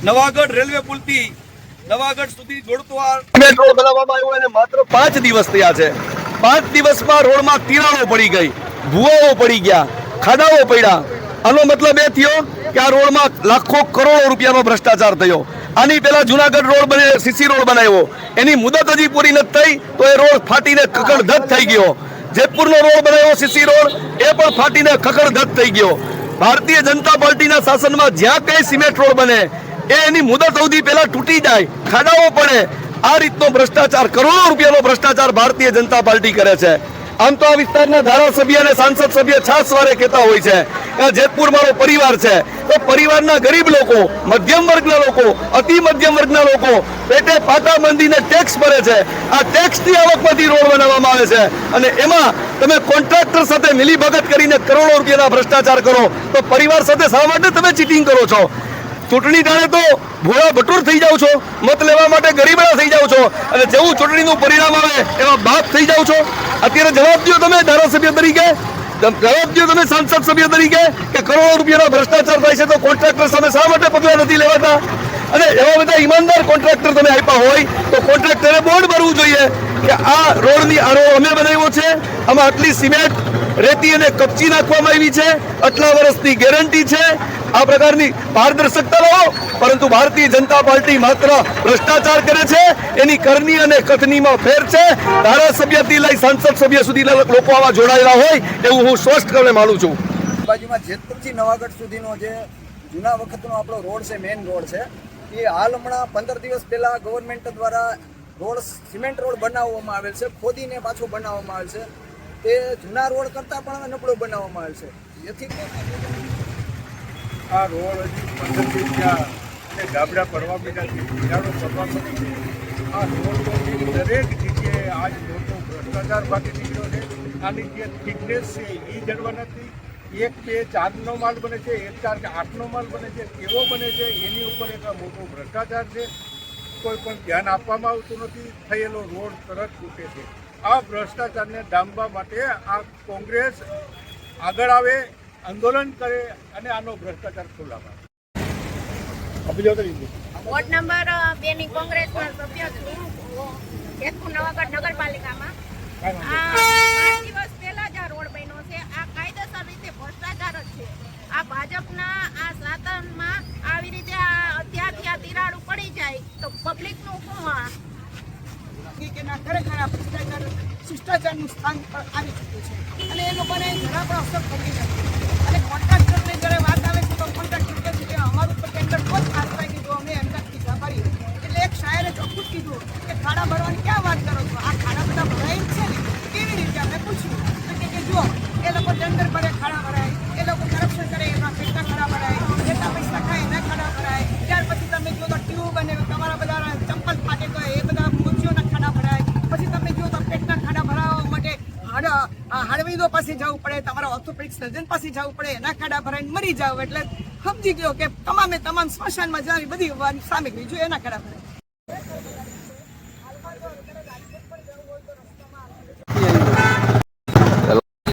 Navagadh railway પુલથી Navagadh સુધી જોડતો આ સિમેન્ટ રોડ બનાવવામાં આવ્યો અને માત્ર 5 દિવસ થયા છે. 5 દિવસમાં રોડમાં તિરાડો પડી ગઈ, ભૂવાઓ પડી ગયા, ખાડાઓ પડ્યા. આનો મતલબ એ થયો કે આ રોડમાં લાખો કરોડો રૂપિયાનો ભ્રષ્ટાચાર થયો. આની પહેલા જુનાગઢ રોડ બને, સીસી રોડ બનાવ્યો, એની મુદત હજી પૂરી નથી થઈ તો એ રોડ ફાટીને કકડધજ થઈ ગયો. જેતપુરનો રોડ બનાવ્યો સીસી રોડ, એ પણ ફાટીને કકડધજ થઈ ગયો. ભારતીય જનતા પાર્ટીના શાસનમાં જ્યાં કઈ સિમેન્ટ રોડ બને એ એની મુદત અવધિ પહેલા તૂટી જાય, ખાડાઓ પડે. આ રીતનો ભ્રષ્ટાચાર, કરોડો રૂપિયાનો ભ્રષ્ટાચાર ભારતીય જનતા પાર્ટી કરે છે. આમ તો આ વિસ્તારના ધારાસભ્ય અને સાંસદ સભ્ય છાસવારે કહેતા હોય છે કે જેતપુર મારો પરિવાર છે. તો પરિવારના ગરીબ લોકો, મધ્યમ વર્ગના લોકો, અતિ મધ્યમ વર્ગના લોકો પેટે પાટા બાંધીને ટેક્સ ભરે છે. આ ટેક્સની આવકમાંથી રોડ બનાવવામાં આવે છે અને એમાં તમે કોન્ટ્રાક્ટર સાથે મિલીભગત કરીને કરોડો રૂપિયાના ભ્રષ્ટાચાર કરો તો પરિવાર સાથે શા માટે તમે ચીટિંગ કરો છો? ચૂંટણી ટાણે તો ભોળા ભટુર થઈ જાવ છો, મત લેવા માટે ગરીબડા થઈ જાવ છો અને જેવું ચૂંટણીનું પરિણામ આવે એવા બાપ થઈ જાવ છો. અત્યારે જવાબ દો તમે ધારાસભ્ય તરીકે, જવાબ દો તમે સાંસદ સભ્ય તરીકે કે કરોડો રૂપિયાનો ભ્રષ્ટાચાર થાય છે તો કોન્ટ્રાક્ટર સામે શા માટે પગલાં નથી લેવાતા? અને એવા બધા ઈમાનદાર કોન્ટ્રાક્ટર તમે આપ્યા હોય તો કોન્ટ્રાક્ટરે બોર્ડ ભરવું જોઈએ કે આ રોડની આ રોડ અમે બનાવ્યો છે, આમાં આટલી સિમેન્ટ, રેતી અને કપચી નાખવામાં આવી છે, આટલા વર્ષની ગેરંટી છે. આ પ્રકારની પારદર્શકતા લાવો. પરંતુ ભારતીય જનતા પાર્ટી માત્ર ભ્રષ્ટાચાર કરે છે, એની કરની અને કથનીમાં ફેર છે. ધારાસભ્યથી લઈ સાંસદ સભ્ય સુધીના લોકો આવા જોડાયેલા હોય એવું હું સ્પષ્ટપણે માનું છું. બાજુમાં જેતપુરથી નવાગઢ સુધીનો જે જૂના વખતનો આપણો રોડ છે, મેઇન રોડ છે, એ હાલ હમણાં 15 દિવસ પહેલા ગવર્મેન્ટ દ્વારા રોડ, સિમેન્ટ રોડ બનાવવામાં આવેલ છે, ખોદીને પાછો બનાવવામાં આવેલ છે. તે જૂના રોડ કરતાં પણ નબળો બનાવવામાં આવેલ છે. જેથી આ રોડ હજી 15 દિવસ થયા અને ગાબડા પડવા માંડ્યા છે, તિરાડો પડવા માંડી છે. આ રોડની દરેક જગ્યાએ આજ મોટો ભ્રષ્ટાચાર ભાગી નીકળ્યો છે. આની જે થિકનેસ છે એ જળવા નથી. 1, 2, 4નો માલ બને છે, 1, 4 કે 8નો માલ બને છે, કેવો બને છે એની ઉપર એક મોટો ભ્રષ્ટાચાર છે. કોઈ પણ ધ્યાન આપવામાં આવતું નથી. થયેલો રોડ તરત તૂટે છે. આ ભ્રષ્ટાચારને ડામવા માટે આ કોંગ્રેસ આગળ આવે, આંદોલન કરે અને આનો ભ્રષ્ટાચાર ખોલાવે. વોર્ડ નંબર 2 ની કોંગ્રેસના સભ્ય છું, જેતપુર નવાગઢ નગરપાલિકામાં. 5 દિવસ પહેલા જ આ રોડ બન્યો છે. આ કાયદેસર રીતે ભ્રષ્ટાચાર જ છે. આ ભાજપના આ શાસનમાં આવી રીતે અત્યારથી આ તિરાડું પડી જાય તો પબ્લિકનું શું? ખરેખર આ ભ્રષ્ટાચાર શિષ્ટાચારનું સ્થાન પર આવી ચૂક્યું છે અને એ લોકોને જરા પણ અસર થતી નથી. અને કોન્ટ્રાક્ટરને જ્યારે વાત આવે છે તો કોન્ટ્રાક્ટર કહે છે કે અમારું તો ટેન્ડર કોઈ પાસ થાય નહીં, તો અમે એમનાથી સાંભળીએ. એટલે એક શાયરે ચોખ્ખું જ કીધું કે ખાડા ભરવાની ક્યાં વાત કરો છો? આ ખાડા બધા ભરાય જ છે ને, કેવી રીતે? અમે પૂછ્યું કે જુઓ, એ લોકો ટેન્ડર ભરે, ખાડા ભરાય, એ લોકો કરપ્શન કરે, એના પેટના ખાડા ભરાય, જેટલા પૈસા ખાય એના ખાડા ભરાય. ત્યાર પછી તમે જુઓ તો ટ્યુબ અને તમારા બધા ચંપલ ફાટે તો એ બધા મૂર્તિઓના ખાડા ભરાય. પછી તમે જુઓ તો પેટના ખાડા ભરાવવા માટે હાડવૈદો પાસે જવું પડે, તમારા ઓર્થોપેડિક સર્જન પાસે જવું પડે, એના ખાડા ભરાઈને મરી જાવ. એટલે સમજી ગયો કે તમામે તમામ સ્મશાનમાં જવાની બધી સામગ્રી જોઈએ એના ખાડા ભરાય.